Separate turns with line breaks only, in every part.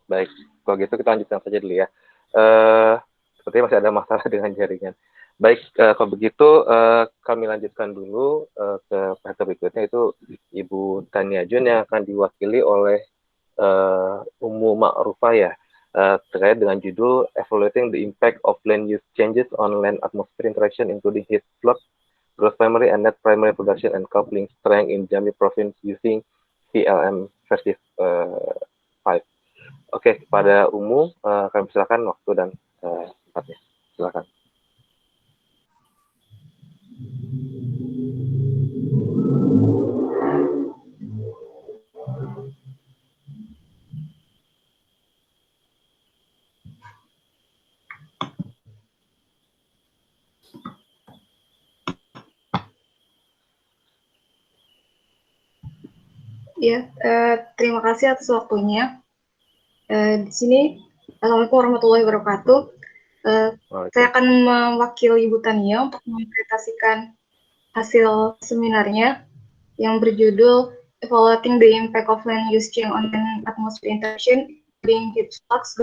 Baik, kalau gitu kita lanjutkan saja dulu ya. Sepertinya masih ada masalah dengan jaringan. Baik, kalau begitu kami lanjutkan dulu ke peserta berikutnya, itu Ibu Tania Jun yang akan diwakili oleh Umu Ma'rufah ya, terkait dengan judul Evaluating the Impact of Land Use Changes on Land Atmosphere Interaction including Heat Flux, Gross Primary and Net Primary Production and Coupling Strength in Jambi Province using CLM versi 5. Oke, kepada Umu, kami silakan waktu dan tempatnya. Silakan.
Ya, terima kasih atas waktunya. Di sini, Assalamualaikum warahmatullahi wabarakatuh. Saya akan mewakili Ibu Tania untuk mempresentasikan hasil seminarnya yang berjudul Evaluating the Impact of Land Use Change on Atmosphere Interaction, being Heat Flux,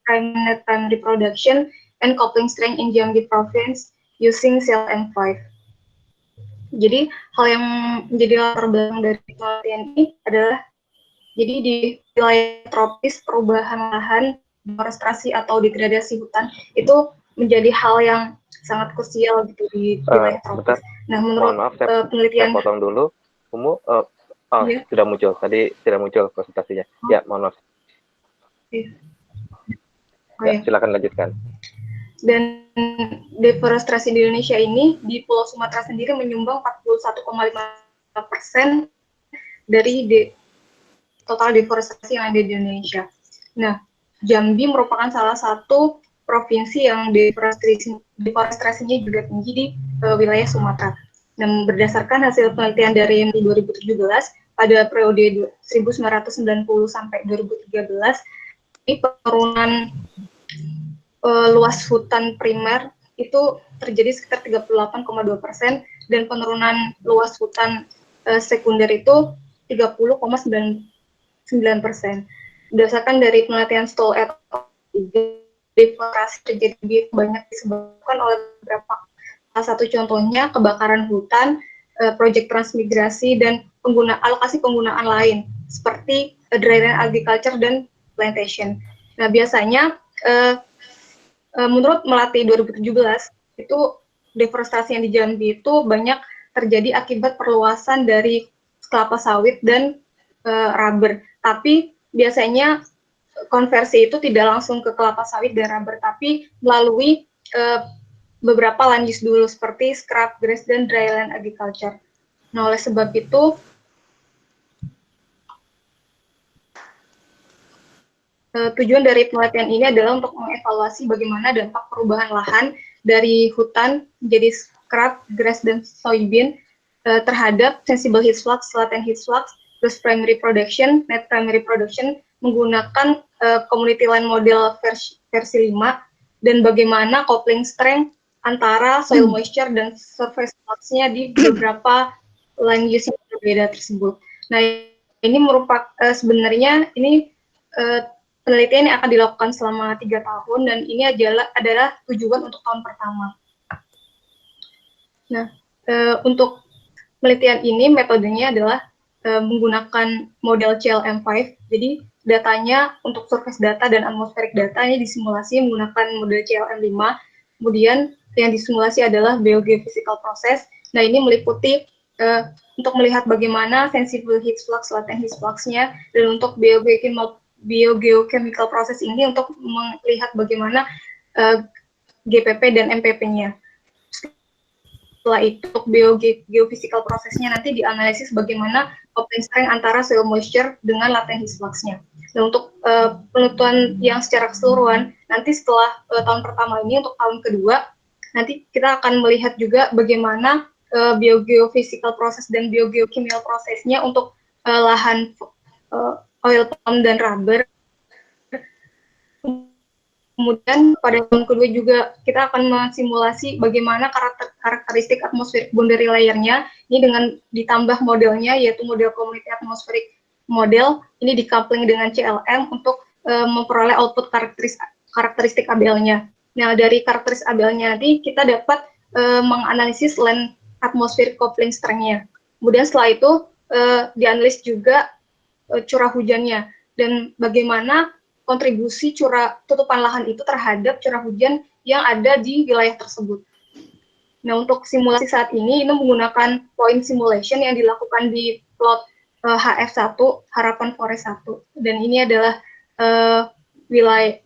Net Primary Production, and Coupling Strength in Jambi Province using CLM5. Jadi, hal yang menjadi latar belakang dari penelitian ini adalah jadi di wilayah tropis perubahan lahan, deforestasi atau degradasi hutan itu menjadi hal yang sangat krusial gitu di wilayah tropis. Nah, menurut penelitian,
saya potong dulu. Umu, yeah. Tidak muncul tadi, tidak muncul presentasinya. Ya, mohon maaf. Ya, silakan lanjutkan.
Dan deforestasi di Indonesia ini di Pulau Sumatera sendiri menyumbang 41,5% dari total deforestasi yang ada di Indonesia. Nah, Jambi merupakan salah satu provinsi yang deforestasinya juga tinggi di wilayah Sumatera. Dan berdasarkan hasil penelitian dari 2017 pada periode 1990 sampai 2013, ini penurunan luas hutan primer itu terjadi sekitar 38,2% dan penurunan luas hutan sekunder itu 30,9%. Berdasarkan dari penelitian Stoll et al. Deforestasi terjadi banyak disebabkan oleh beberapa. Salah satu contohnya kebakaran hutan, proyek transmigrasi, dan alokasi penggunaan lain seperti dryland agriculture dan plantation. Nah, biasanya menurut Melati 2017 itu deforestasi yang di Jambi itu banyak terjadi akibat perluasan dari kelapa sawit dan rubber. Tapi biasanya konversi itu tidak langsung ke kelapa sawit dan rubber, tapi melalui beberapa land use dulu seperti scrub grass dan dryland agriculture. Nah, oleh sebab itu tujuan dari penelitian ini adalah untuk mengevaluasi bagaimana dampak perubahan lahan dari hutan menjadi scrub, grass, dan soybean terhadap sensible heat flux, latent heat flux, gross primary production, net primary production menggunakan community land model versi 5 dan bagaimana coupling strength antara soil moisture dan surface flux-nya di beberapa land use yang berbeda tersebut. Nah, ini merupakan sebenarnya ini penelitian yang akan dilakukan selama 3 tahun dan ini adalah tujuan untuk tahun pertama. Nah, untuk penelitian ini metodenya adalah menggunakan model CLM5. Jadi datanya untuk surface data dan atmospheric data ini disimulasi menggunakan model CLM5. Kemudian yang disimulasi adalah biogeophysical process. Nah, ini meliputi untuk melihat bagaimana sensible heat flux, latent heat flux-nya, dan untuk biogeochemical process ini untuk melihat bagaimana GPP dan MPP-nya. Setelah itu, biogeophysical prosesnya nanti dianalisis bagaimana coupling strength antara soil moisture dengan latent heat flux-nya. Dan untuk penentuan yang secara keseluruhan, nanti setelah tahun pertama ini, untuk tahun kedua, nanti kita akan melihat juga bagaimana biogeophysical proses dan biogeochemical prosesnya untuk lahan oil palm dan rubber. Kemudian pada tahun kedua juga kita akan mensimulasi bagaimana karakteristik atmospheric boundary layer-nya. Ini dengan ditambah modelnya yaitu model community atmospheric model. Ini di-coupling dengan CLM untuk memperoleh output karakteristik ABL-nya. Nah, dari karakteristik ABL-nya nanti kita dapat menganalisis land atmospheric coupling strength-nya. Kemudian setelah itu dianalisis juga curah hujannya dan bagaimana kontribusi tutupan lahan itu terhadap curah hujan yang ada di wilayah tersebut. Nah, untuk simulasi saat ini menggunakan point simulation yang dilakukan di plot HF1, harapan forest 1. Dan ini adalah wilayah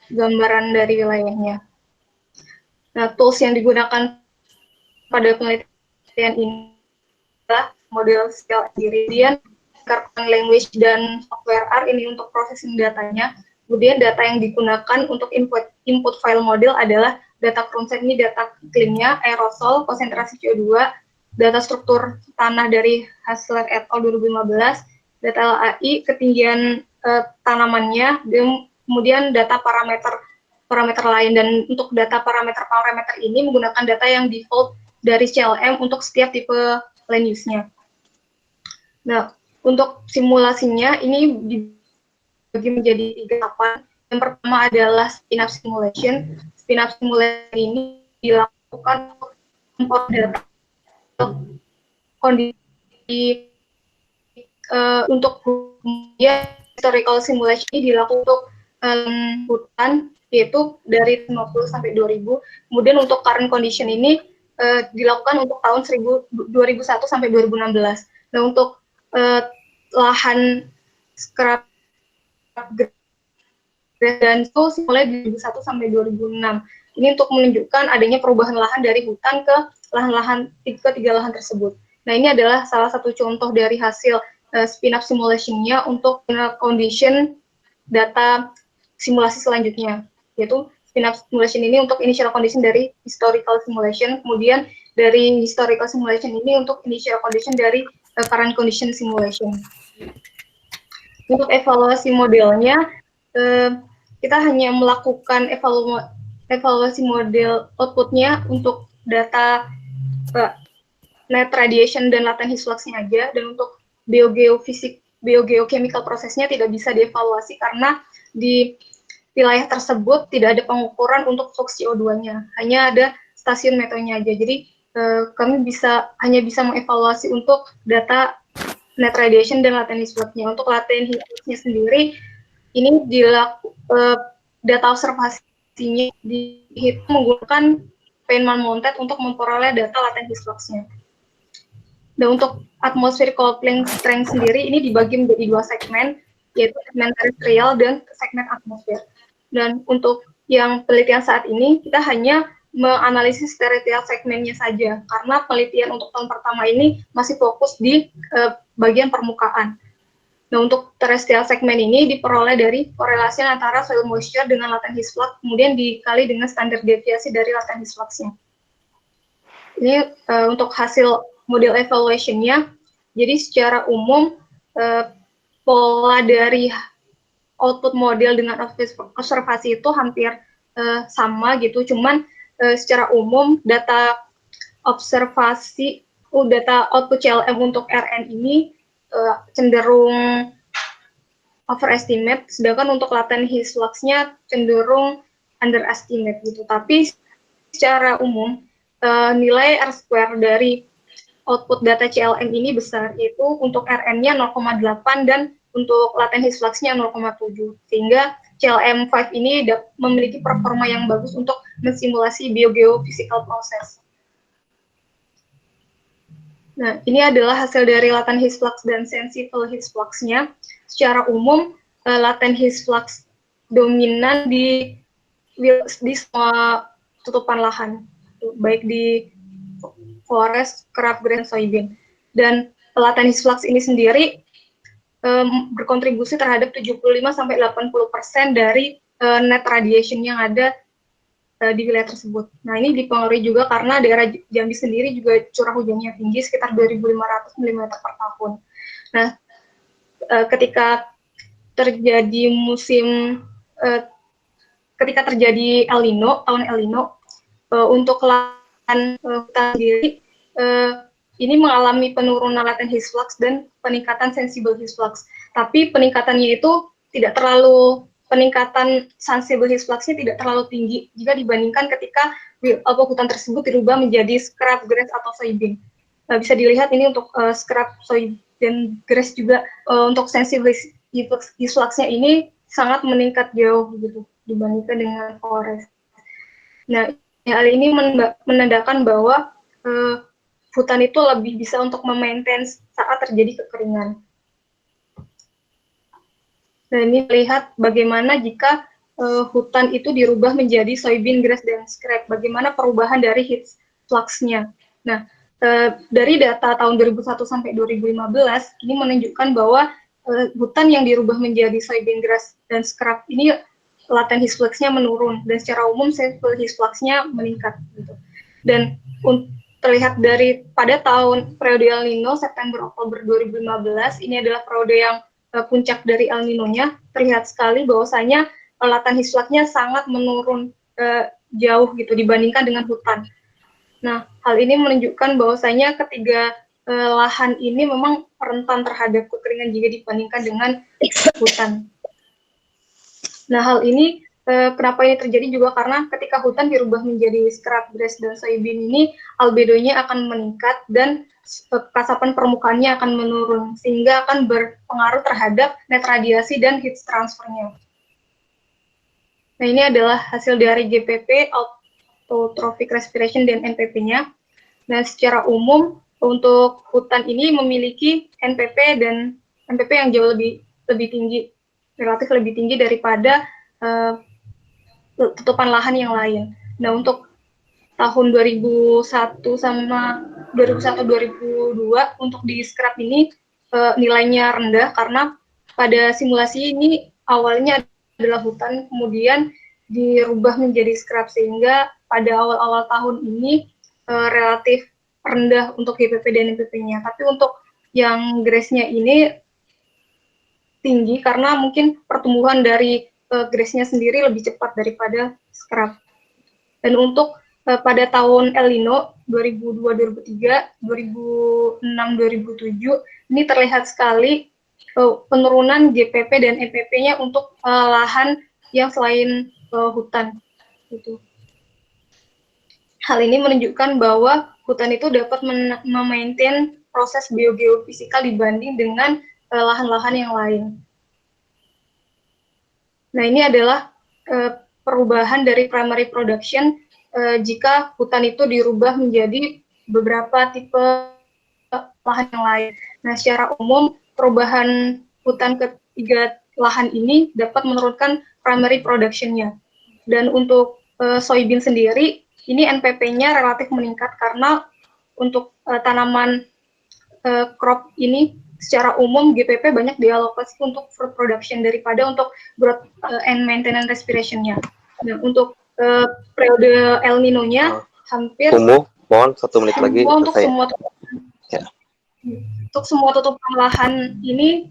gambaran dari wilayahnya. Nah, tools yang digunakan pada penelitian ini adalah model scale ingredient, Cartan language, dan software R ini untuk processing datanya. Kemudian data yang digunakan untuk input file model adalah data kronset, ini data iklimnya, aerosol, konsentrasi CO2, data struktur tanah dari Hassler et al. 2015, data LAI, ketinggian tanamannya, dan kemudian data parameter lain. Dan untuk data parameter ini menggunakan data yang default dari CLM untuk setiap tipe land use-nya. Nah, untuk simulasinya ini dibagi menjadi 3 tahapan. Yang pertama adalah spin-up simulation. Spin-up simulation ini dilakukan untuk data kondisi untuk kemudian historical simulation ini dilakukan untuk hutan, yaitu dari 50 sampai 2000. Kemudian untuk current condition ini dilakukan untuk tahun 2001 sampai 2016. Nah, untuk lahan scrap dan itu mulai 2001 sampai 2006. Ini untuk menunjukkan adanya perubahan lahan dari hutan ke tiga lahan tersebut. Nah, ini adalah salah satu contoh dari hasil spin-up simulation-nya untuk condition data simulasi selanjutnya, yaitu spin-up simulation ini untuk initial condition dari historical simulation, kemudian dari historical simulation ini untuk initial condition dari current condition simulation. Untuk evaluasi modelnya, kita hanya melakukan evaluasi model outputnya untuk data net radiation dan latent heat flux-nya aja, dan untuk biogeochemical prosesnya tidak bisa dievaluasi karena di wilayah tersebut tidak ada pengukuran untuk flux CO2-nya, hanya ada stasiun meteonya aja. Jadi kami hanya bisa mengevaluasi untuk data net radiation dan latent heat flux-nya. Untuk latent heat flux-nya sendiri, ini data observasinya dihitung menggunakan Feynman mounted untuk memperoleh data latent heat flux-nya. Dan untuk atmospheric coupling strength sendiri ini dibagi menjadi 2 segmen, yaitu segmen terrestrial dan segmen atmosfer. Dan untuk yang penelitian saat ini, kita hanya menganalisis terrestrial segmennya saja, karena penelitian untuk tahun pertama ini masih fokus di bagian permukaan. Nah, untuk terrestrial segmen ini diperoleh dari korelasi antara soil moisture dengan latent heat flux, kemudian dikali dengan standar deviasi dari latent heat flux-nya. Ini untuk hasil model evaluation-nya. Jadi secara umum pola dari output model dengan observasi itu hampir sama gitu, cuman secara umum data observasi data output CLM untuk RN ini cenderung overestimate, sedangkan untuk latent heat flux-nya cenderung underestimate gitu. Tapi secara umum nilai R-square dari output data CLM ini besar, yaitu untuk RN-nya 0,8 dan untuk latent heat flux-nya 0,7, sehingga CLM5 ini memiliki performa yang bagus untuk mensimulasi biogeophysical proses. Nah, ini adalah hasil dari latent heat flux dan sensible heat flux-nya. Secara umum, latent heat flux dominan di semua tutupan lahan, baik di forest, crab grass, soybean. Dan latent heat flux ini sendiri berkontribusi terhadap 75-80% dari net radiation yang ada di wilayah tersebut. Nah, ini dipengaruhi juga karena daerah Jambi sendiri juga curah hujannya tinggi, sekitar 2.500 mm per tahun. Nah, ketika terjadi ketika terjadi El Nino, tahun El Nino, untuk lahan hutan sendiri, ini mengalami penurunan latent heat flux dan peningkatan sensible heat flux. Tapi peningkatannya itu tidak terlalu peningkatan sensible heat flux-nya tidak terlalu tinggi jika dibandingkan ketika hutan tersebut dirubah menjadi scrub grass atau soybean. Bisa dilihat ini untuk scrub soybean grass juga untuk sensible heat flux-nya ini sangat meningkat jauh gitu dibandingkan dengan forest. Nah, hal ini menandakan bahwa hutan itu lebih bisa untuk memaintain saat terjadi kekeringan. Nah, ini melihat bagaimana jika hutan itu dirubah menjadi soybean grass dan scrub, bagaimana perubahan dari heat flux-nya. Nah, dari data tahun 2001 sampai 2015, ini menunjukkan bahwa hutan yang dirubah menjadi soybean grass dan scrub ini latent heat flux-nya menurun, dan secara umum sensible heat flux-nya meningkat. Gitu. Dan terlihat dari pada tahun periode El Nino September-Oktober 2015, ini adalah periode yang puncak dari El Nino-nya, terlihat sekali bahwasanya latent heat flux-nya sangat menurun jauh gitu dibandingkan dengan hutan. Nah, hal ini menunjukkan bahwasanya ketiga lahan ini memang rentan terhadap kekeringan jika dibandingkan dengan hutan. Nah, hal ini kenapa ini terjadi juga karena ketika hutan dirubah menjadi scrub grass dan soybean ini, albedonya akan meningkat dan kasapan permukaannya akan menurun, sehingga akan berpengaruh terhadap net radiasi dan heat transfernya. Nah, ini adalah hasil dari GPP, Autotrophic Respiration, dan NPP-nya. Nah, secara umum, untuk hutan ini memiliki NPP dan NPP yang jauh lebih tinggi, relatif lebih tinggi daripada tutupan lahan yang lain. Nah, untuk tahun 2001 sama 2001-2002 untuk di scrub ini nilainya rendah karena pada simulasi ini awalnya adalah hutan, kemudian dirubah menjadi scrub, sehingga pada awal-awal tahun ini relatif rendah untuk GPP dan NPP-nya. Tapi untuk yang grass-nya ini tinggi karena mungkin pertumbuhan dari grass-nya sendiri lebih cepat daripada scrub. Dan untuk pada tahun El Nino 2002-2003, 2006-2007 ini terlihat sekali penurunan GPP dan NPP-nya untuk lahan yang selain hutan. Gitu. Hal ini menunjukkan bahwa hutan itu dapat memaintain proses biogeofisikal dibanding dengan lahan-lahan yang lain. Nah, ini adalah perubahan dari primary production jika hutan itu dirubah menjadi beberapa tipe lahan yang lain. Nah, secara umum perubahan hutan ketiga lahan ini dapat menurunkan primary production-nya. Dan untuk soybean sendiri, ini NPP-nya relatif meningkat karena untuk tanaman crop ini secara umum GPP banyak dialokasi untuk fruit production daripada untuk growth and maintenance respiration-nya. Nah, untuk periode El Nino-nya hampir
mohon 1 menit lagi
untuk semua untuk semua tutupan lahan ini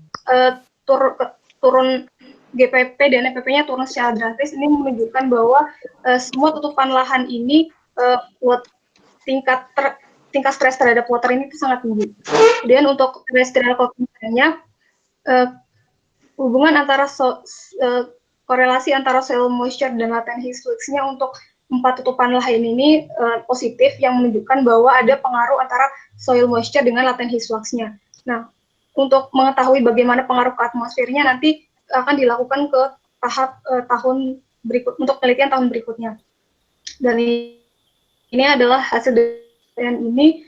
turun GPP dan NPP-nya turun secara drastis. Ini menunjukkan bahwa semua tutupan lahan ini tingkat stres terhadap water ini itu sangat tinggi. Kemudian untuk terrestrial coefficient-nya, hubungan antara korelasi antara soil moisture dan latent heat flux-nya untuk 4 tutupan lahan ini positif, yang menunjukkan bahwa ada pengaruh antara soil moisture dengan latent heat flux-nya. Nah, untuk mengetahui bagaimana pengaruh ke atmosfernya nanti akan dilakukan ke tahap tahun berikut untuk penelitian tahun berikutnya. Dan ini adalah hasil dan ini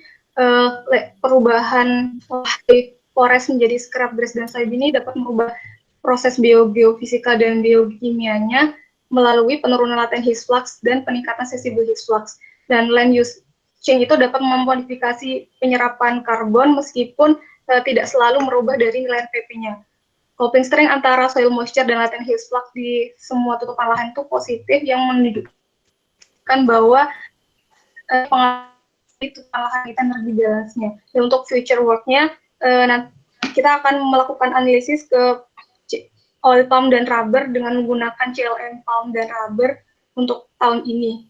perubahan forest menjadi scrub grass dan soybean ini dapat merubah proses biogeofisikal dan biokimianya melalui penurunan latent heat flux dan peningkatan sensible heat flux. Dan land use change itu dapat memodifikasi penyerapan karbon meskipun tidak selalu merubah dari nilai NPP-nya. Coping strength antara soil moisture dan latent heat flux di semua tutupan lahan itu positif, yang menunjukkan bahwa itu lahan kita energi balance-nya. Dan untuk future work-nya, kita akan melakukan analisis ke oil palm dan rubber dengan menggunakan CLM palm dan rubber untuk tahun ini,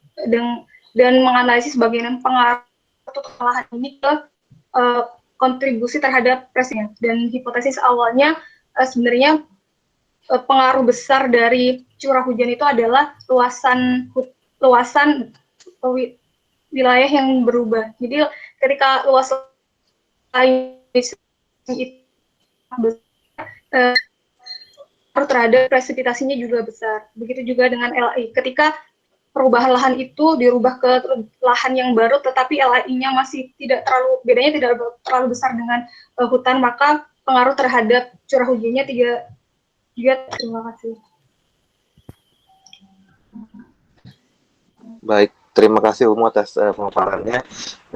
dan menganalisis bagaimana pengaruh lahan ini ke kontribusi terhadap presnya. Dan hipotesis awalnya sebenarnya pengaruh besar dari curah hujan itu adalah luasan wilayah yang berubah. Jadi ketika luas itu terhadap presipitasinya juga besar. Begitu juga dengan LI. Ketika perubahan lahan itu dirubah ke lahan yang baru, tetapi LI-nya masih bedanya tidak terlalu besar dengan hutan, maka pengaruh terhadap curah hujannya juga. Terima kasih.
Baik, terima kasih Umu atas pemaparannya.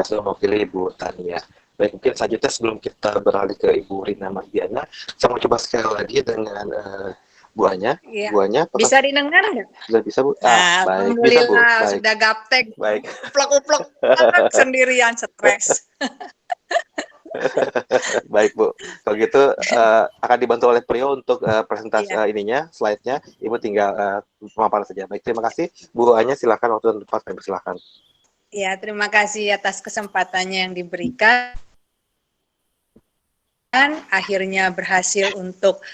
Saya mewakili Ibu Tania. Baik, mungkin selanjutnya sebelum kita beralih ke Ibu Rina Mardiana, saya mau coba sekali lagi dengan Bu Anya.
Ya.
Bu Anya,
bisa didengar nggak?
Sudah bisa, Bu?
Baik, bisa, Bu. Baik. Sudah gaptek.
Baik.
Uplok-uplok sendirian, stres.
Baik, Bu. Kalau gitu akan dibantu oleh Prio untuk presentasi ininya, slide-nya. Ibu tinggal pemaparan saja. Baik, terima kasih. Bu Anya, silakan waktu dan tempat kami persilakan.
Ya, terima kasih atas kesempatannya yang diberikan. Akhirnya berhasil untuk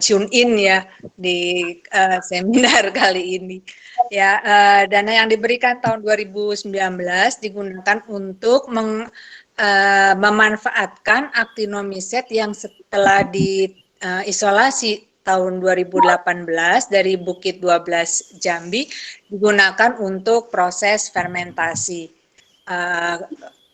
tune in ya di seminar kali ini. Ya, dana yang diberikan tahun 2019 digunakan untuk memanfaatkan actinomycet yang setelah diisolasi tahun 2018 dari Bukit 12 Jambi digunakan untuk proses fermentasi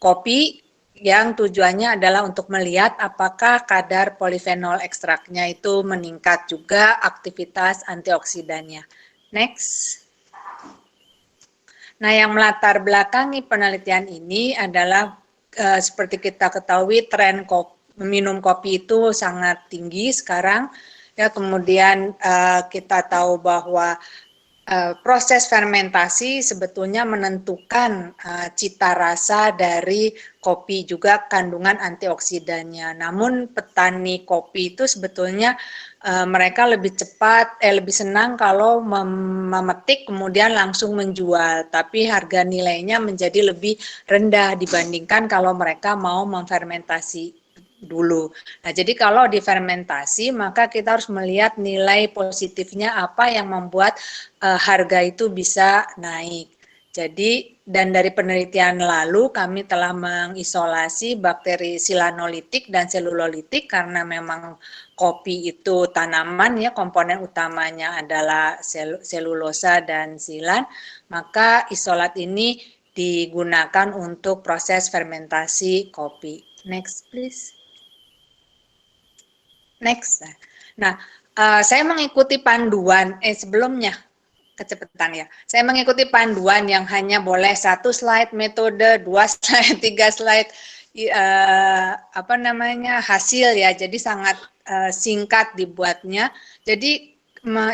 kopi, yang tujuannya adalah untuk melihat apakah kadar polifenol ekstraknya itu meningkat juga aktivitas antioksidannya. Next. Nah, yang melatar belakangi penelitian ini adalah seperti kita ketahui tren minum kopi itu sangat tinggi sekarang. Ya, kemudian kita tahu bahwa proses fermentasi sebetulnya menentukan cita rasa dari kopi, juga kandungan antioksidannya. Namun petani kopi itu sebetulnya mereka lebih lebih senang kalau memetik kemudian langsung menjual, tapi harga nilainya menjadi lebih rendah dibandingkan kalau mereka mau memfermentasi dulu. Nah, jadi kalau difermentasi maka kita harus melihat nilai positifnya apa yang membuat harga itu bisa naik. Jadi, dan dari penelitian lalu kami telah mengisolasi bakteri silanolitik dan selulolitik karena memang kopi itu tanaman ya, komponen utamanya adalah selulosa dan silan, maka isolat ini digunakan untuk proses fermentasi kopi. Next please. Next. Nah, saya mengikuti panduan sebelumnya kecepatan ya. Saya mengikuti panduan yang hanya boleh 1 slide metode, 2 slide, 3 slide hasil ya. Jadi sangat singkat dibuatnya. Jadi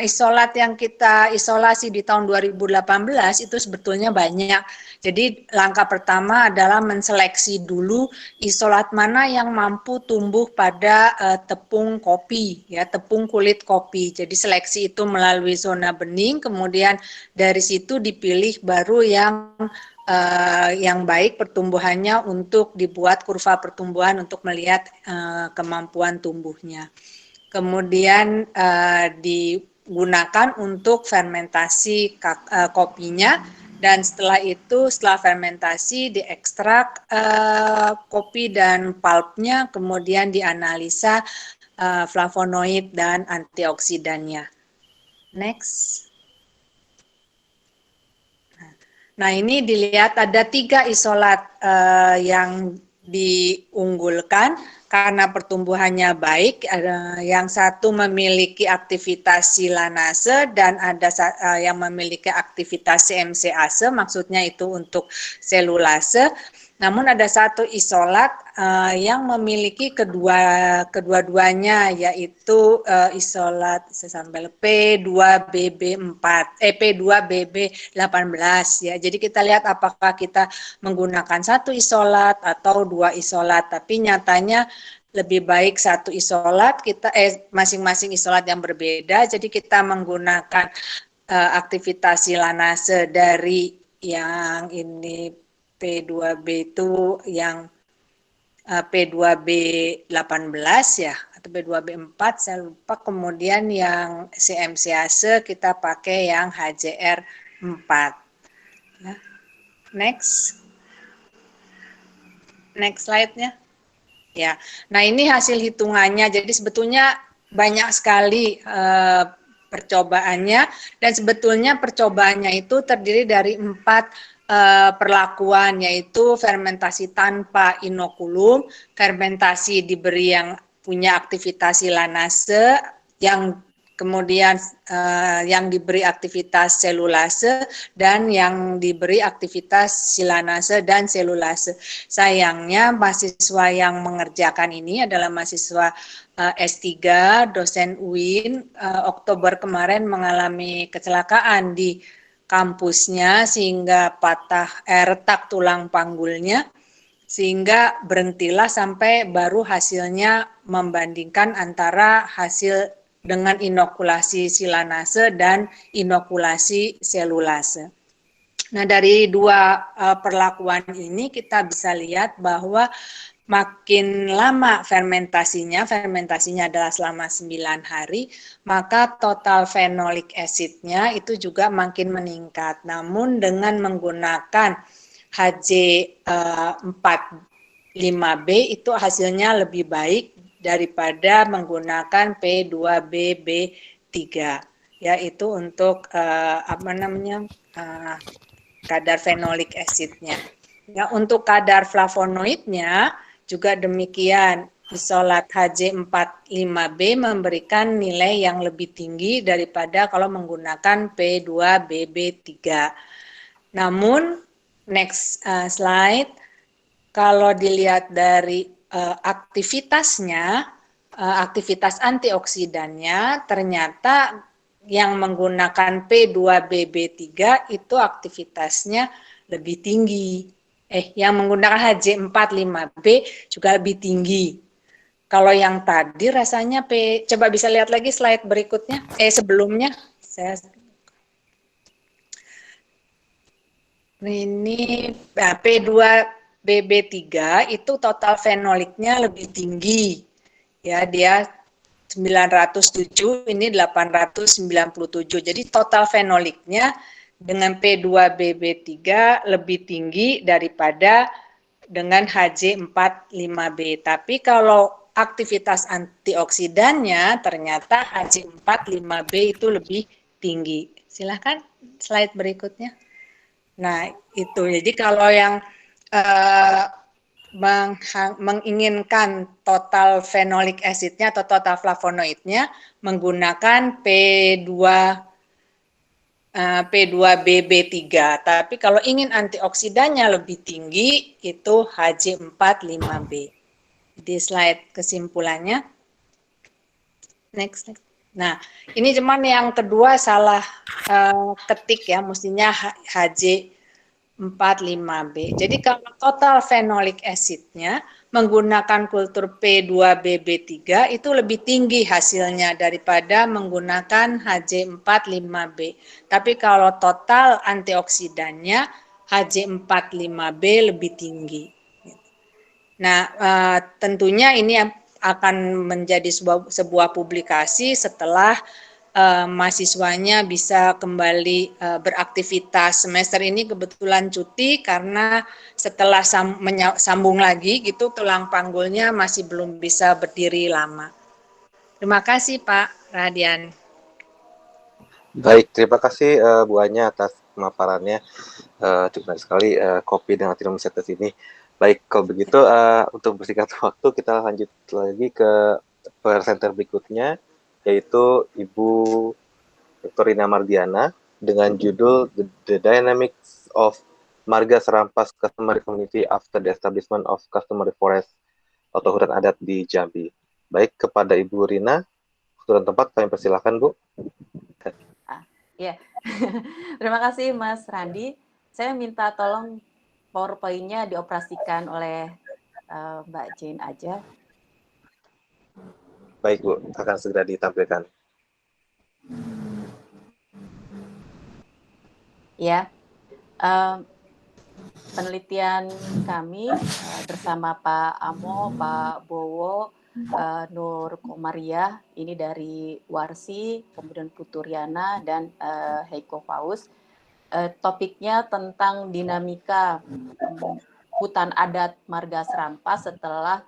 isolat yang kita isolasi di tahun 2018 itu sebetulnya banyak. Jadi langkah pertama adalah menseleksi dulu isolat mana yang mampu tumbuh pada tepung kopi, ya, tepung kulit kopi. Jadi seleksi itu melalui zona bening, kemudian dari situ dipilih baru yang baik pertumbuhannya untuk dibuat kurva pertumbuhan untuk melihat kemampuan tumbuhnya. Kemudian digunakan untuk fermentasi kopinya, dan setelah itu setelah fermentasi diekstrak kopi dan pulpnya, kemudian dianalisa flavonoid dan antioksidannya. Next. Nah, ini dilihat ada 3 isolat yang diunggulkan karena pertumbuhannya baik. Yang satu memiliki aktivitas silanase dan ada yang memiliki aktivitas CMCase, maksudnya itu untuk selulase. Namun ada satu isolat yang memiliki kedua-duanya, yaitu isolat P2BB18 ya. Jadi kita lihat apakah kita menggunakan 1 isolat atau 2 isolat, tapi nyatanya lebih baik 1 isolat, kita masing-masing isolat yang berbeda. Jadi kita menggunakan aktivitas silanase dari yang ini P2B itu yang P2B18 ya, atau B2B4, saya lupa. Kemudian yang CMCase kita pakai yang HJR4. Ya. Next slide-nya. Ya, nah ini hasil hitungannya. Jadi sebetulnya banyak sekali percobaannya, dan sebetulnya percobaannya itu terdiri dari 4 perlakuan, yaitu fermentasi tanpa inokulum, fermentasi diberi yang punya aktivitas silanase, yang kemudian yang diberi aktivitas selulase, dan yang diberi aktivitas silanase dan selulase. Sayangnya mahasiswa yang mengerjakan ini adalah mahasiswa S3, dosen UIN, Oktober kemarin mengalami kecelakaan di kampusnya sehingga retak tulang panggulnya, sehingga berhentilah sampai baru hasilnya membandingkan antara hasil dengan inokulasi silanase dan inokulasi selulase. Nah, dari 2 perlakuan ini kita bisa lihat bahwa makin lama fermentasinya adalah selama 9 hari, maka total phenolic acid-nya itu juga makin meningkat. Namun dengan menggunakan HJ45B itu hasilnya lebih baik daripada menggunakan P2BB3, yaitu untuk kadar phenolic acid-nya. Ya, untuk kadar flavonoidnya juga demikian. Isolat HJ45B memberikan nilai yang lebih tinggi daripada kalau menggunakan P2BB3. Namun, next slide, kalau dilihat dari aktivitasnya, aktivitas antioksidannya, ternyata yang menggunakan P2BB3 itu aktivitasnya lebih tinggi. Yang menggunakan HJ45B juga lebih tinggi. Kalau yang tadi rasanya coba bisa lihat lagi slide berikutnya, sebelumnya. Ini P2BB3 itu total fenoliknya lebih tinggi. Ya, dia 907, ini 897. Jadi total fenoliknya dengan P2BB3 lebih tinggi daripada dengan HJ45B. Tapi kalau aktivitas antioksidannya ternyata HJ45B itu lebih tinggi. Silahkan slide berikutnya. Nah, itu. Jadi kalau yang menginginkan total phenolic acid-nya atau total flavonoid-nya menggunakan P2BB3. Tapi kalau ingin antioksidannya lebih tinggi itu HJ45B. Di slide kesimpulannya. Next. Nah, ini cuman yang kedua salah ketik ya, mestinya HJ45B. Jadi kalau total phenolic acid-nya menggunakan kultur P2BB3 itu lebih tinggi hasilnya daripada menggunakan HJ45B. Tapi kalau total antioksidannya HJ45B lebih tinggi. Nah, tentunya ini akan menjadi sebuah publikasi setelah mahasiswanya bisa kembali beraktivitas. Semester ini kebetulan cuti karena setelah sambung lagi gitu tulang panggulnya masih belum bisa berdiri lama. Terima kasih Pak Radian.
Baik, terima kasih Bu Anya atas pemaparannya. Cukup menarik sekali kopi dengan Actinomycetes ini. Baik, kalau begitu untuk bersingkat waktu kita lanjut lagi ke presenter berikutnya, yaitu Ibu Victorina Mardiana dengan judul The Dynamics of Marga Serampas Customary Community After the Establishment of Customary Forest atau hutan adat di Jambi. Baik, kepada Ibu Rina, waktu dan tempat kami persilakan Bu.
Ya, terima kasih Mas Randi. Saya minta tolong PowerPoint-nya dioperasikan oleh Mbak Jane aja.
Baik Bu, akan segera ditampilkan.
Ya, penelitian kami bersama Pak Amo, Pak Bowo, Nur Komariah, ini dari Warsi, kemudian Puturiana, dan Heiko Faus. Topiknya tentang dinamika hutan adat Marga Serampas setelah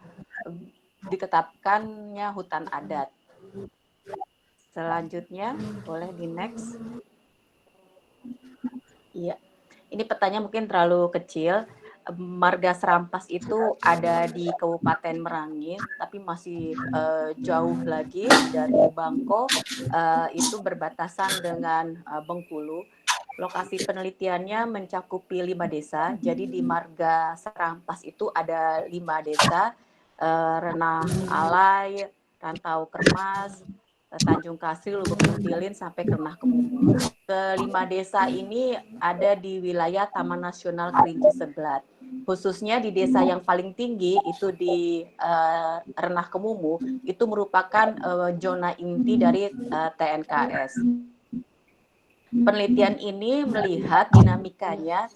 ditetapkannya hutan adat. Selanjutnya, boleh di next. Iya, ini petanya mungkin terlalu kecil. Marga Serampas itu ada di Kabupaten Merangin, tapi masih jauh lagi dari Bangko, itu berbatasan dengan Bengkulu. Lokasi penelitiannya mencakupi 5 desa, jadi di Marga Serampas itu ada 5 desa, Renah Alai, Rantau Kermas, Tanjung Kasri, Lubuk Muntilin, sampai Renah Kemumu. Kelima desa ini ada di wilayah Taman Nasional Kerinci Seblat. Khususnya di desa yang paling tinggi itu di Renah Kemumu, itu merupakan zona inti dari TNKS. Penelitian ini melihat dinamikanya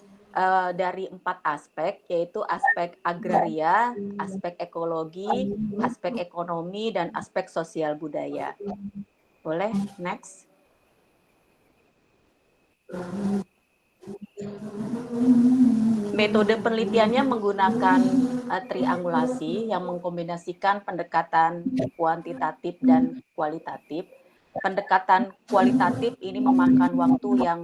dari 4 aspek, yaitu aspek agraria, aspek ekologi, aspek ekonomi, dan aspek sosial budaya. Boleh, next. Metode penelitiannya menggunakan triangulasi yang mengkombinasikan pendekatan kuantitatif dan kualitatif. Pendekatan kualitatif ini memakan waktu yang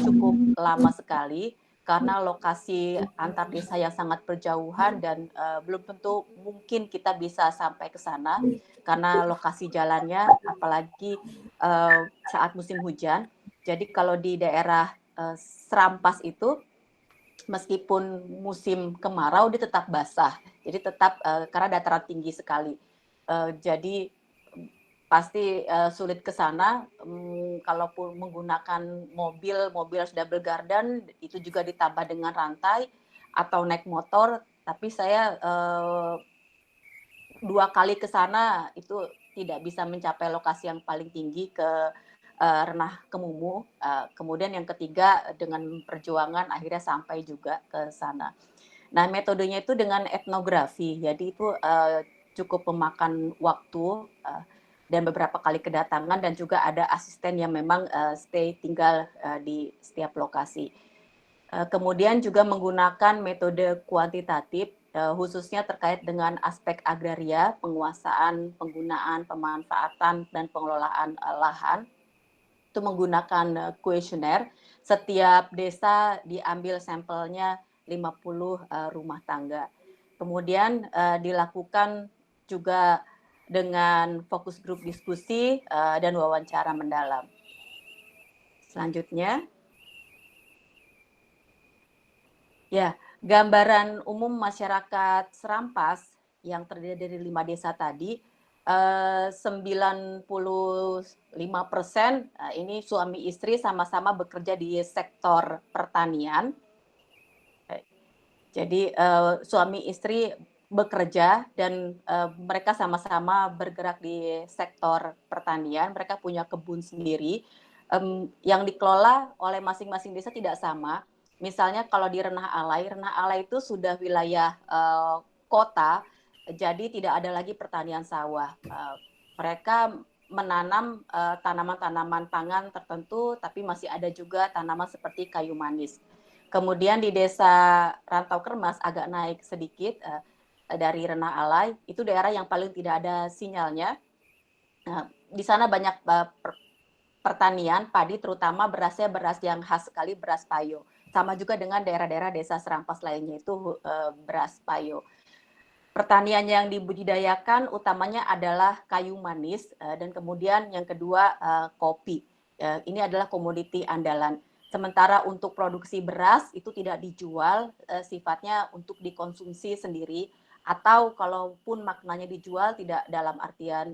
cukup lama sekali karena lokasi antar desa yang sangat berjauhan dan belum tentu mungkin kita bisa sampai ke sana karena lokasi jalannya, apalagi saat musim hujan. Jadi kalau di daerah Serampas itu, meskipun musim kemarau dia tetap basah, jadi tetap karena dataran tinggi sekali, jadi pasti sulit ke sana. Kalaupun menggunakan mobil double garden itu juga ditambah dengan rantai atau naik motor, tapi saya 2 kali ke sana itu tidak bisa mencapai lokasi yang paling tinggi ke Renah Kemumu. Kemudian yang ketiga dengan perjuangan akhirnya sampai juga ke sana. Nah, metodenya itu dengan etnografi, jadi itu cukup memakan waktu dan beberapa kali kedatangan, dan juga ada asisten yang memang stay tinggal di setiap lokasi. Kemudian juga menggunakan metode kuantitatif, khususnya terkait dengan aspek agraria, penguasaan, penggunaan, pemanfaatan, dan pengelolaan lahan. Itu menggunakan kuesioner. Setiap desa diambil sampelnya 50 rumah tangga. Kemudian dilakukan juga dengan fokus grup diskusi dan wawancara mendalam. Selanjutnya, ya, gambaran umum masyarakat Serampas yang terdiri dari 5 desa tadi, 95% ini suami istri sama-sama bekerja di sektor pertanian. Jadi suami istri bekerja dan mereka sama-sama bergerak di sektor pertanian. Mereka punya kebun sendiri yang dikelola oleh masing-masing desa tidak sama. Misalnya kalau di Renah Alai itu sudah wilayah kota, jadi tidak ada lagi pertanian sawah. Mereka menanam tanaman-tanaman pangan tertentu, tapi masih ada juga tanaman seperti kayu manis. Kemudian di desa Rantau Kermas agak naik sedikit dari Renah Alai, itu daerah yang paling tidak ada sinyalnya. Di sana banyak pertanian padi, terutama berasnya beras yang khas sekali, beras payo. Sama juga dengan daerah-daerah desa Serampas lainnya, itu beras payo. Pertanian yang dibudidayakan utamanya adalah kayu manis, dan kemudian yang kedua kopi. Ini adalah komoditi andalan. Sementara untuk produksi beras itu tidak dijual, sifatnya untuk dikonsumsi sendiri, atau kalaupun maknanya dijual tidak dalam artian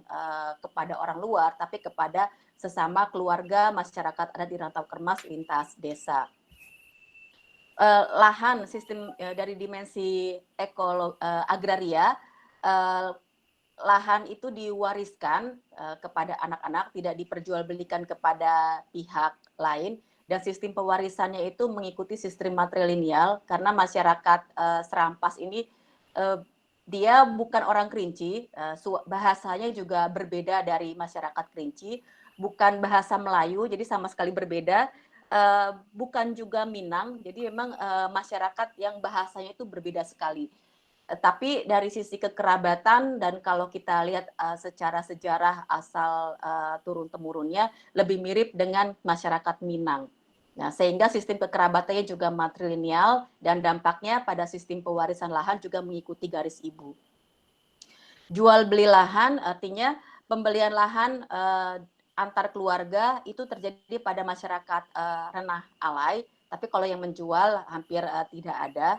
kepada orang luar, tapi kepada sesama keluarga masyarakat adat di Rantau Kermas lintas desa. Lahan sistem dari dimensi agraria, lahan itu diwariskan kepada anak-anak, tidak diperjualbelikan kepada pihak lain, dan sistem pewarisannya itu mengikuti sistem matrilineal karena masyarakat Serampas ini dia bukan orang Kerinci, bahasanya juga berbeda dari masyarakat Kerinci, bukan bahasa Melayu, jadi sama sekali berbeda, bukan juga Minang, jadi memang masyarakat yang bahasanya itu berbeda sekali. Tapi dari sisi kekerabatan dan kalau kita lihat secara sejarah asal turun-temurunnya lebih mirip dengan masyarakat Minang. Nah, sehingga sistem kekerabatannya juga matrilineal dan dampaknya pada sistem pewarisan lahan juga mengikuti garis ibu. Jual beli lahan artinya pembelian lahan antar keluarga itu terjadi pada masyarakat Renah Alai, tapi kalau yang menjual hampir tidak ada.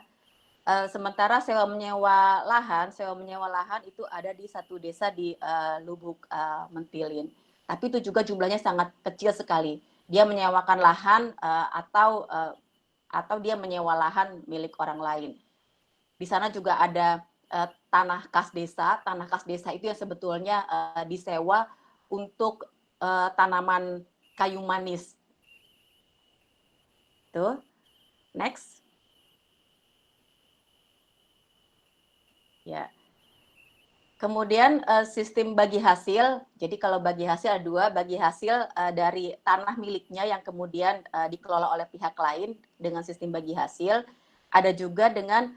Sementara sewa menyewa lahan itu ada di satu desa di Lubuk Mentilin. Tapi itu juga jumlahnya sangat kecil sekali. Dia menyewakan lahan atau dia menyewa lahan milik orang lain. Di sana juga ada tanah kas desa. Tanah kas desa itu yang sebetulnya disewa untuk tanaman kayu manis. Tuh, next. Ya. Kemudian sistem bagi hasil. Jadi kalau bagi hasil ada dua, bagi hasil dari tanah miliknya yang kemudian dikelola oleh pihak lain dengan sistem bagi hasil. Ada juga dengan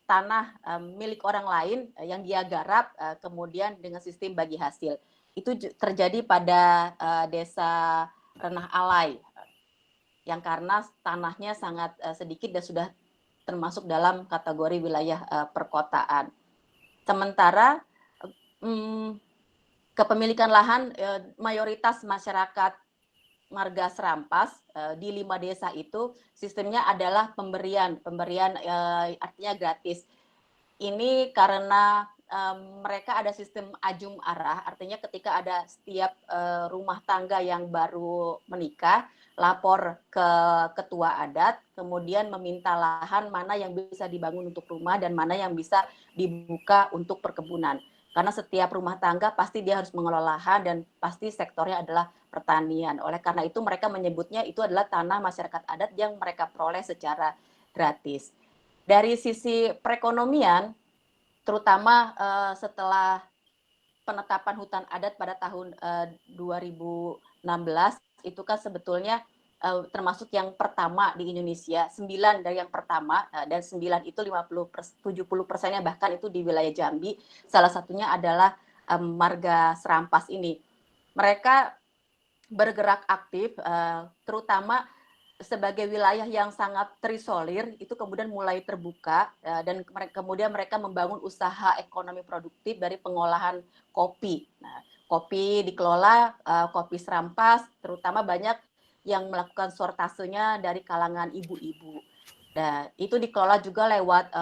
tanah milik orang lain yang dia garap kemudian dengan sistem bagi hasil. Itu terjadi pada desa Renah Alai yang karena tanahnya sangat sedikit dan sudah termasuk dalam kategori wilayah perkotaan. Sementara kepemilikan lahan mayoritas masyarakat marga Serampas di 5 desa itu sistemnya adalah pemberian artinya gratis. Ini karena mereka ada sistem ajum arah, artinya ketika ada setiap rumah tangga yang baru menikah lapor ke ketua adat, kemudian meminta lahan mana yang bisa dibangun untuk rumah dan mana yang bisa dibuka untuk perkebunan. Karena setiap rumah tangga pasti dia harus mengelola lahan dan pasti sektornya adalah pertanian. Oleh karena itu mereka menyebutnya itu adalah tanah masyarakat adat yang mereka peroleh secara gratis. Dari sisi perekonomian, terutama setelah penetapan hutan adat pada tahun 2016, itu kan sebetulnya termasuk yang pertama di Indonesia, 9 dari yang pertama, dan 9 itu 70%-nya bahkan itu di wilayah Jambi, salah satunya adalah marga Serampas ini. Mereka bergerak aktif, terutama sebagai wilayah yang sangat terisolir, itu kemudian mulai terbuka, dan kemudian mereka membangun usaha ekonomi produktif dari pengolahan kopi. Nah, kopi dikelola, kopi Serampas, terutama banyak yang melakukan sortasenya dari kalangan ibu-ibu. Nah, itu dikelola juga lewat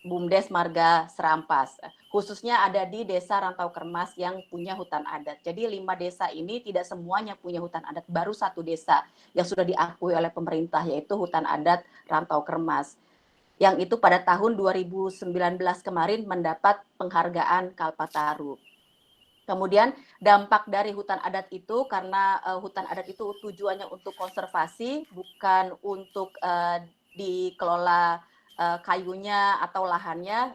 BUMDes Marga Serampas. Khususnya ada di Desa Rantau Kermas yang punya hutan adat. Jadi 5 desa ini tidak semuanya punya hutan adat, baru 1 desa yang sudah diakui oleh pemerintah yaitu hutan adat Rantau Kermas. Yang itu pada tahun 2019 kemarin mendapat penghargaan Kalpataru. Kemudian dampak dari hutan adat itu karena hutan adat itu tujuannya untuk konservasi, bukan untuk dikelola kayunya atau lahannya,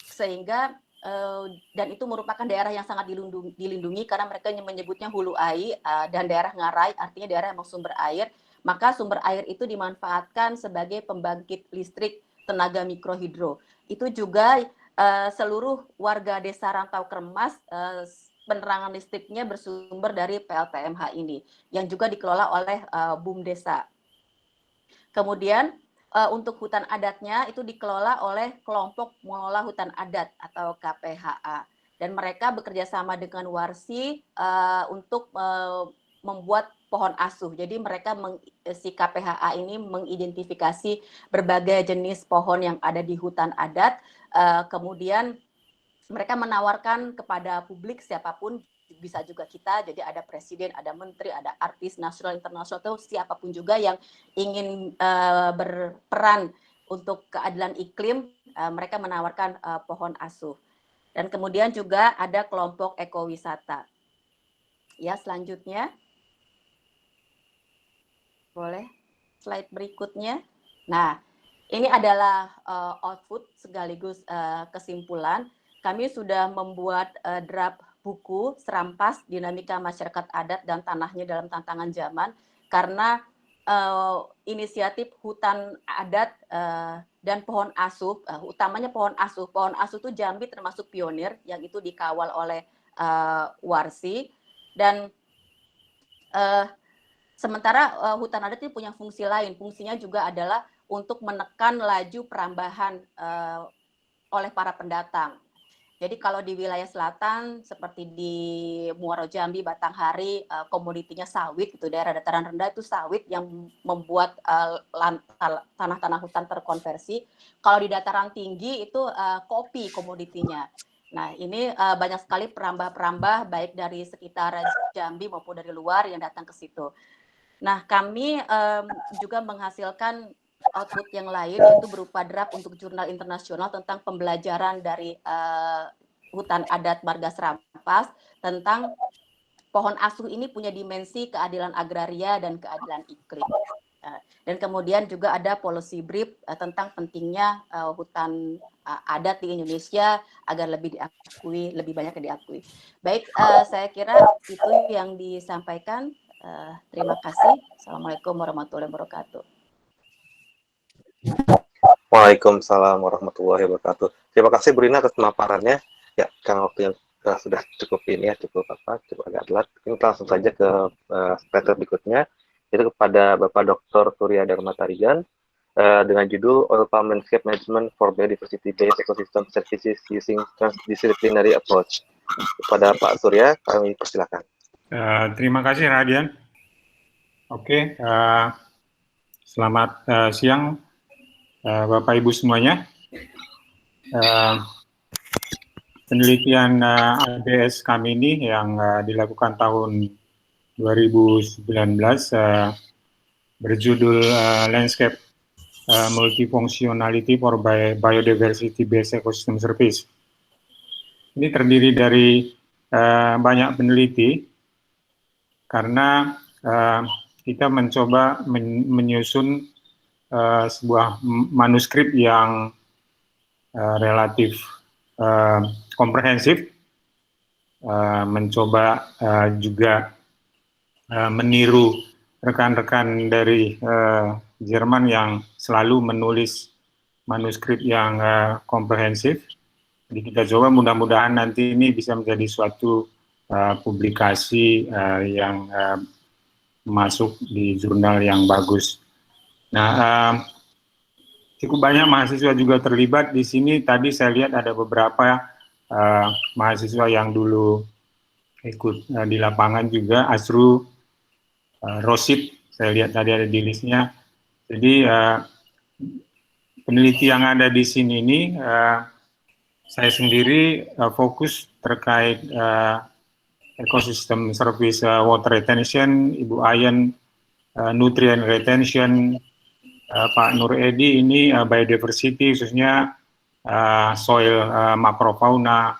sehingga dan itu merupakan daerah yang sangat dilindungi karena mereka menyebutnya hulu ai dan daerah ngarai, artinya daerah yang sumber air. Maka sumber air itu dimanfaatkan sebagai pembangkit listrik tenaga mikrohidro. Itu juga seluruh warga desa Rantau Kermas penerangan listriknya bersumber dari PLTMH ini yang juga dikelola oleh BUMDesa. Kemudian untuk hutan adatnya itu dikelola oleh kelompok mengelola hutan adat atau KPHA dan mereka bekerja sama dengan Warsi untuk membuat pohon asuh. Jadi mereka si KPHA ini mengidentifikasi berbagai jenis pohon yang ada di hutan adat. Kemudian mereka menawarkan kepada publik siapapun, bisa juga kita, jadi ada presiden, ada menteri, ada artis nasional, internasional, atau siapapun juga yang ingin berperan untuk keadilan iklim, mereka menawarkan pohon asuh. Dan kemudian juga ada kelompok ekowisata. Ya, selanjutnya. Boleh slide berikutnya. Nah, ini adalah output sekaligus kesimpulan. Kami sudah membuat draft buku Serampas Dinamika Masyarakat Adat dan Tanahnya dalam Tantangan Zaman, karena inisiatif hutan adat dan pohon asuh, utamanya pohon asuh. Pohon asuh itu Jambi termasuk pionir, yang itu dikawal oleh Warsi. Dan sementara hutan adat ini punya fungsi lain. Fungsinya juga adalah untuk menekan laju perambahan oleh para pendatang. Jadi kalau di wilayah selatan seperti di Muaro Jambi, Batanghari, komoditinya sawit, gitu, daerah dataran rendah itu sawit yang membuat tanah-tanah hutan terkonversi. Kalau di dataran tinggi itu kopi komoditinya. Nah, ini banyak sekali perambah-perambah baik dari sekitar Jambi maupun dari luar yang datang ke situ. Nah, kami juga menghasilkan output yang lain, yaitu berupa draft untuk jurnal internasional tentang pembelajaran dari hutan adat Marga Serampas tentang pohon asuh ini punya dimensi keadilan agraria dan keadilan iklim. Dan kemudian juga ada policy brief tentang pentingnya hutan adat di Indonesia agar lebih diakui, lebih banyak diakui. Baik, saya kira itu yang disampaikan. Terima kasih. Assalamualaikum warahmatullahi wabarakatuh.
Waalaikumsalam warahmatullahi wabarakatuh. Terima kasih Bu Rina atas pemaparannya. Ya, karena waktu yang sudah cukup ini ya, cukup agak telat. Kita langsung saja ke slide berikutnya, yaitu kepada Bapak Dr. Surya Dharma Tarigan dengan judul Oil Palm Landscape Management for Biodiversity-Based Ecosystem Services Using Transdisciplinary Approach. Kepada Pak Surya, kami persilakan.
Terima kasih Radian. Oke, selamat siang Bapak Ibu semuanya. Penelitian ADS kami ini yang dilakukan tahun 2019 berjudul Landscape Multifunctionality for Biodiversity Based Ecosystem Service. Ini terdiri dari banyak peneliti, karena kita mencoba menyusun sebuah manuskrip yang relatif komprehensif, mencoba juga meniru rekan-rekan dari Jerman yang selalu menulis manuskrip yang komprehensif. Jadi kita coba mudah-mudahan nanti ini bisa menjadi suatu publikasi yang masuk di jurnal yang bagus. Nah, cukup banyak mahasiswa juga terlibat di sini. Tadi saya lihat ada beberapa mahasiswa yang dulu ikut di lapangan juga. Asru, Rosid, saya lihat tadi ada di listnya. Jadi peneliti yang ada di sini ini, saya sendiri fokus terkait ecosystem service water retention, Ibu Ayen nutrient retention, Pak Nur Edi ini biodiversity, khususnya soil makrofauna,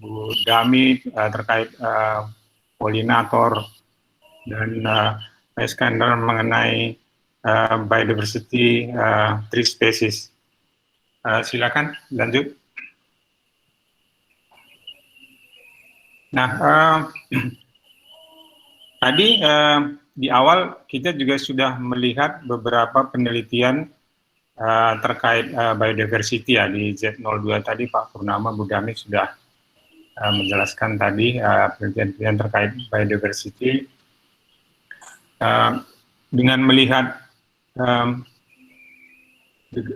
Bu Dami terkait polinator, dan Pak Iskandar mengenai biodiversity tree species. Silakan lanjut. Nah, tadi di awal kita juga sudah melihat beberapa penelitian terkait biodiversity ya. Di Z02 tadi Pak Purnama Budami sudah menjelaskan tadi penelitian terkait biodiversity. Dengan melihat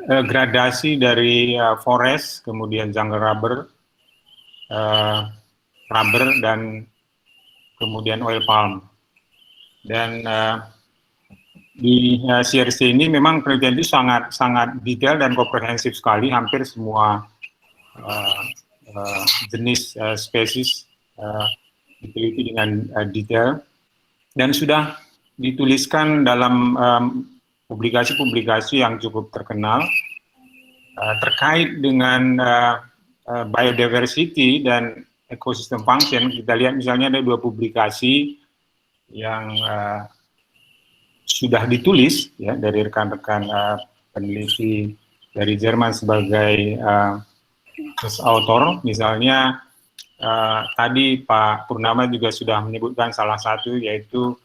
gradasi dari forest, kemudian jungle rubber, dan kemudian oil palm. Dan di CRC ini memang penelitian itu sangat detail dan komprehensif sekali, hampir semua jenis spesies diteliti dengan detail, dan sudah dituliskan dalam publikasi-publikasi yang cukup terkenal terkait dengan biodiversity dan ecosystem function. Kita lihat misalnya ada 2 publikasi yang sudah ditulis ya dari rekan-rekan peneliti dari Jerman sebagai author. Misalnya tadi Pak Purnama juga sudah menyebutkan salah satu, yaitu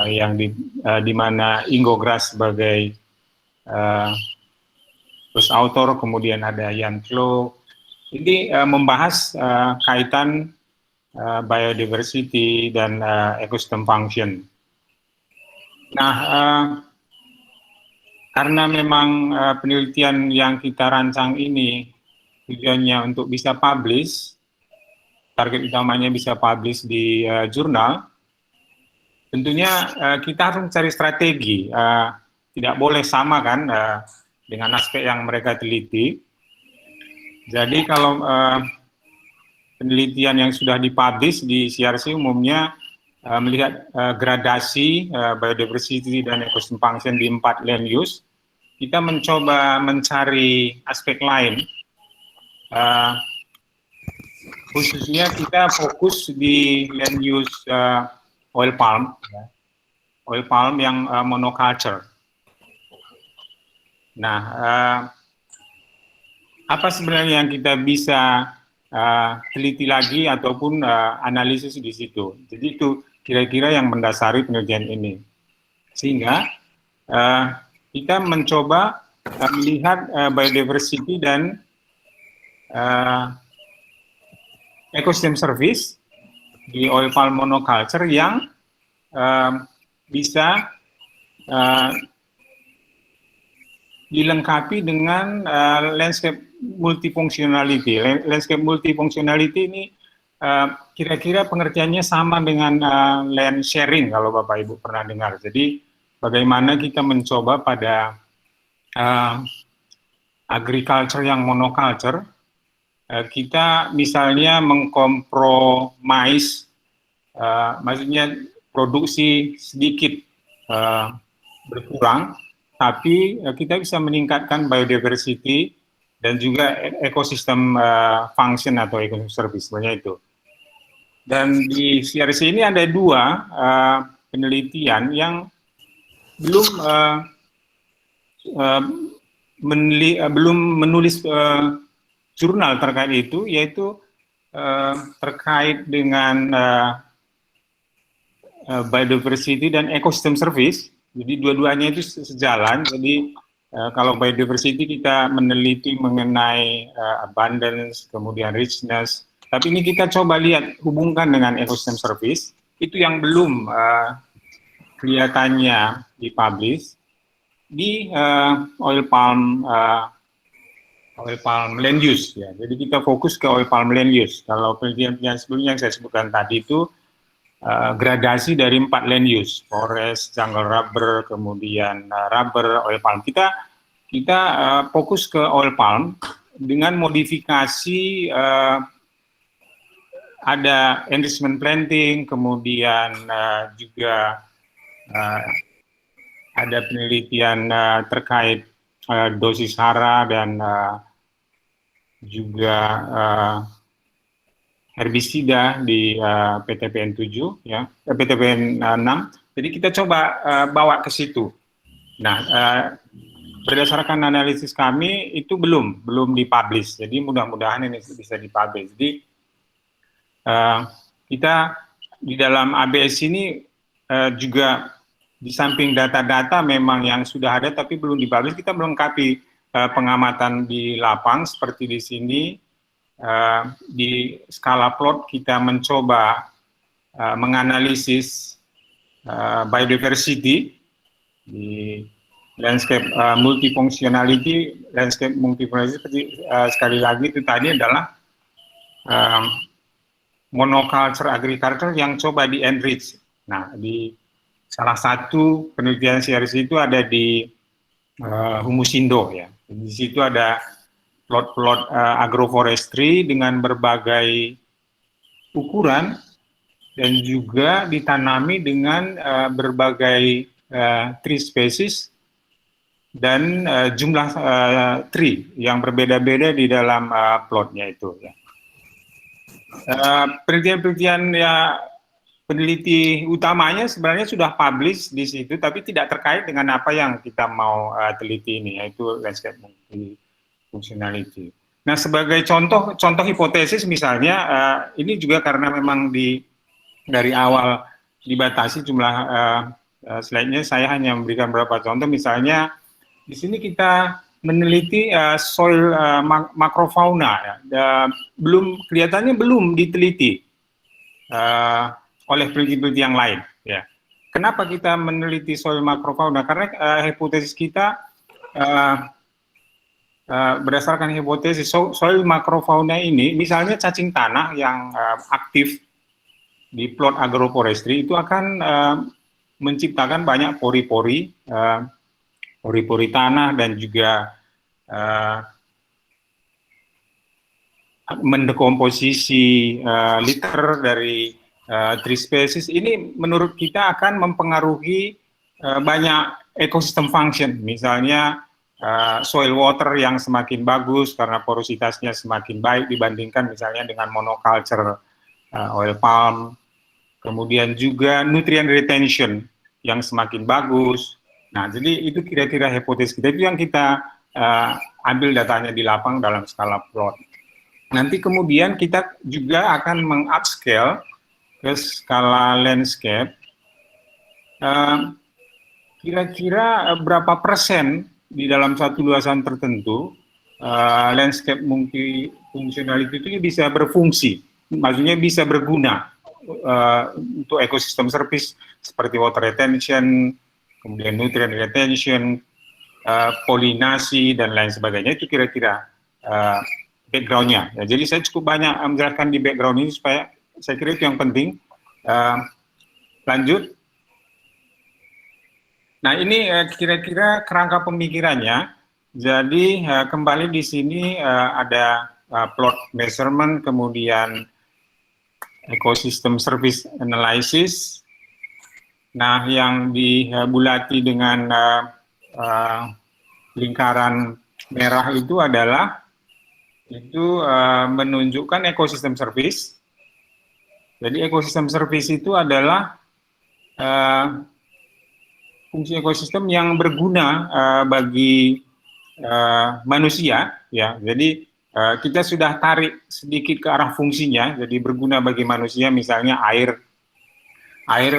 yang di mana Ingo Gras sebagai terus author, kemudian ada Jan Klo. Ini membahas kaitan biodiversity dan ecosystem function. Nah, karena memang penelitian yang kita rancang ini tujuannya untuk bisa publish, target utamanya bisa publish di jurnal, tentunya kita harus mencari strategi, tidak boleh sama kan dengan aspek yang mereka teliti. Jadi kalau penelitian yang sudah dipublish di CRC umumnya melihat gradasi biodiversity dan ecosystem function di 4 land use, kita mencoba mencari aspek lain. Khususnya kita fokus di land use oil palm yang monoculture. Nah, apa sebenarnya yang kita bisa teliti lagi ataupun analisis di situ. Jadi itu kira-kira yang mendasari penelitian ini. Sehingga kita mencoba melihat biodiversity dan ecosystem service di oil palm monoculture yang bisa dilengkapi dengan landscape multifunctionality. Landscape multifunctionality ini kira-kira pengertiannya sama dengan land sharing kalau Bapak Ibu pernah dengar. Jadi bagaimana kita mencoba pada agriculture yang monoculture, kita misalnya mengkompromis, maksudnya produksi sedikit berkurang, tapi kita bisa meningkatkan biodiversity dan juga ekosistem function atau ecosystem service, sebenarnya itu. Dan di CRC ini ada 2 penelitian yang belum menulis jurnal terkait itu, yaitu terkait dengan biodiversity dan ecosystem service. Jadi dua-duanya itu sejalan. Jadi kalau biodiversity kita meneliti mengenai abundance, kemudian richness. Tapi ini kita coba lihat hubungkan dengan ecosystem service. Itu yang belum kelihatannya dipublish di oil palm land use. Ya. Jadi kita fokus ke oil palm land use. Kalau penelitian sebelumnya yang saya sebutkan tadi itu gradasi dari 4 land use, forest, jungle rubber, kemudian rubber, oil palm. Kita fokus ke oil palm dengan modifikasi ada enrichment planting, kemudian juga ada penelitian terkait dosis hara dan juga herbisida di PTPN 7 ya, PTPN 6. Jadi kita coba bawa ke situ. Nah, berdasarkan analisis kami itu belum dipublish. Jadi mudah-mudahan ini bisa dipublish. Jadi kita di dalam ABS ini juga di samping data-data memang yang sudah ada tapi belum dipublish, kita melengkapi pengamatan di lapang seperti di sini. Di skala plot kita mencoba menganalisis biodiversity di landscape multifunctionality. Landscape multifunctionality seperti sekali lagi itu tadi adalah monoculture agriculture yang coba di enrich. Nah, di salah satu penelitian CRC itu ada di Humusindo ya. Di situ ada plot-plot agroforestry dengan berbagai ukuran dan juga ditanami dengan berbagai tree species dan jumlah tree yang berbeda-beda di dalam plotnya itu. Ya. Penelitian-penelitian ya peneliti utamanya sebenarnya sudah publish di situ, tapi tidak terkait dengan apa yang kita mau teliti ini, yaitu landscape multi-functionality. Nah, sebagai contoh hipotesis misalnya, ini juga karena memang dari awal dibatasi jumlah slide-nya, saya hanya memberikan beberapa contoh. Misalnya di sini kita meneliti soil makrofauna, ya. Kelihatannya belum diteliti oleh peneliti yang lain. Ya. Kenapa kita meneliti soil makrofauna? Karena hipotesis kita berdasarkan hipotesis soil makrofauna ini, misalnya cacing tanah yang aktif di plot agroforestry itu akan menciptakan banyak pori-pori tanah dan juga mendekomposisi liter dari tree species. Ini menurut kita akan mempengaruhi banyak ekosistem function, misalnya soil water yang semakin bagus karena porositasnya semakin baik dibandingkan misalnya dengan monoculture oil palm, kemudian juga nutrient retention yang semakin bagus. Nah, jadi itu kira-kira hipotesis kita, itu yang kita ambil datanya di lapang dalam skala plot. Nanti kemudian kita juga akan meng-upscale ke skala landscape, kira-kira berapa persen di dalam satu luasan tertentu landscape multi-functionality itu bisa berfungsi, maksudnya bisa berguna untuk ekosistem service seperti water retention, kemudian nutrient retention, polinasi, dan lain sebagainya. Itu kira-kira background-nya. Ya, jadi saya cukup banyak menjelaskan di background ini supaya saya kira itu yang penting. Lanjut. Nah, ini kira-kira kerangka pemikirannya. Jadi kembali di sini ada plot measurement, kemudian ecosystem service analysis. Nah, yang dibulati dengan lingkaran merah itu adalah menunjukkan ekosistem service. Jadi ekosistem service itu adalah fungsi ekosistem yang berguna bagi manusia, ya. Jadi kita sudah tarik sedikit ke arah fungsinya, jadi berguna bagi manusia, misalnya air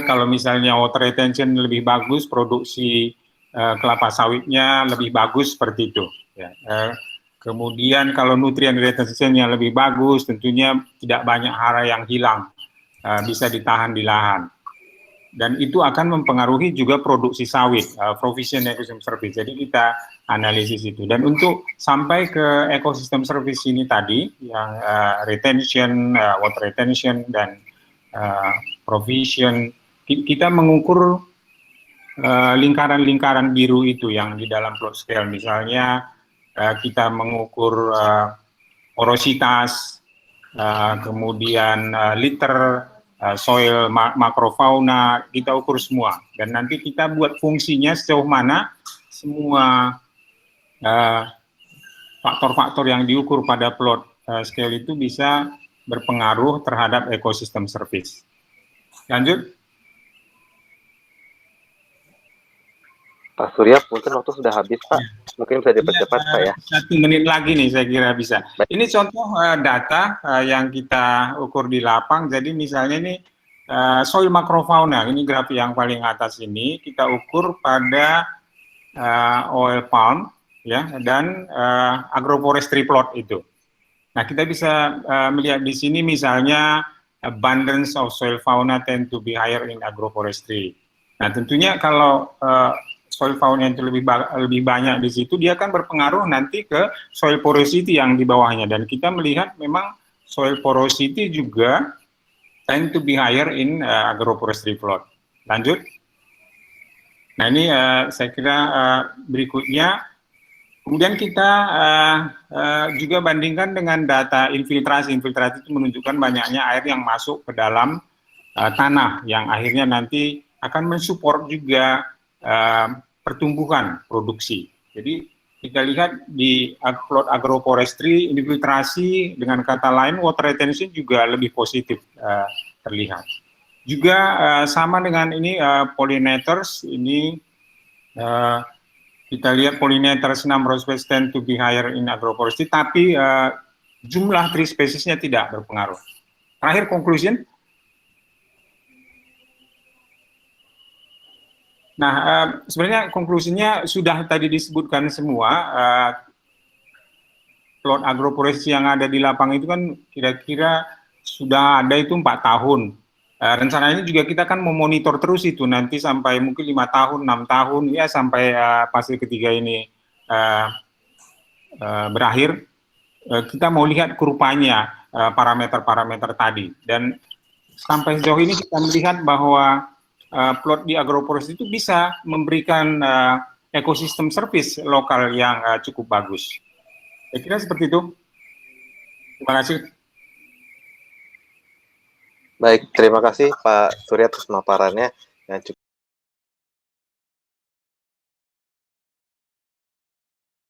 kalau misalnya water retention lebih bagus, produksi kelapa sawitnya lebih bagus, seperti itu. Ya. Kemudian kalau nutrient retention-nya lebih bagus, tentunya tidak banyak hara yang hilang, bisa ditahan di lahan. Dan itu akan mempengaruhi juga produksi sawit, provision ecosystem service. Jadi kita analisis itu. Dan untuk sampai ke ecosystem service ini tadi, yang retention, water retention, dan provision, kita mengukur lingkaran-lingkaran biru itu yang di dalam plot scale. Misalnya kita mengukur porositas, kemudian liter, soil makrofauna, kita ukur semua. Dan nanti kita buat fungsinya sejauh mana semua faktor-faktor yang diukur pada plot scale itu bisa berpengaruh terhadap ekosistem service. Lanjut.
Pak Surya, mungkin waktu sudah habis, Pak. Mungkin bisa dipercepat, Pak, ya.
1 menit lagi nih, saya kira bisa. Baik. Ini contoh data yang kita ukur di lapang. Jadi misalnya ini soil makrofauna, ini grafik yang paling atas ini, kita ukur pada oil palm, ya, dan agroforestry plot itu. Nah, kita bisa melihat di sini misalnya abundance of soil fauna tend to be higher in agroforestry. Nah, tentunya kalau soil fauna itu lebih banyak di situ, dia akan berpengaruh nanti ke soil porosity yang di bawahnya. Dan kita melihat memang soil porosity juga tend to be higher in agroforestry plot. Lanjut. Nah, ini saya kira berikutnya. Kemudian kita juga bandingkan dengan data infiltrasi. Infiltrasi itu menunjukkan banyaknya air yang masuk ke dalam tanah, yang akhirnya nanti akan mensupport juga pertumbuhan produksi. Jadi kita lihat di plot agroforestry, infiltrasi, dengan kata lain water retention juga lebih positif terlihat. Juga sama dengan ini pollinators, ini kita lihat pollinators number of species tend to be higher in agroforestry, tapi jumlah tree spesiesnya tidak berpengaruh. Terakhir conclusion. Nah, sebenarnya konklusinya sudah tadi disebutkan semua. Plot agroforestry yang ada di Lapang itu kan kira-kira sudah ada itu 4 tahun. Rencananya juga kita kan memonitor terus itu nanti sampai mungkin 5 tahun, 6 tahun ya sampai fase ketiga ini berakhir. Kita mau lihat kurvanya, parameter-parameter tadi. Dan sampai sejauh ini kita melihat bahwa plot di agroforestry itu bisa memberikan ekosistem service lokal yang cukup bagus. Saya kira seperti itu. Terima kasih.
Baik, terima kasih Pak Surya atas pemaparannya yang cukup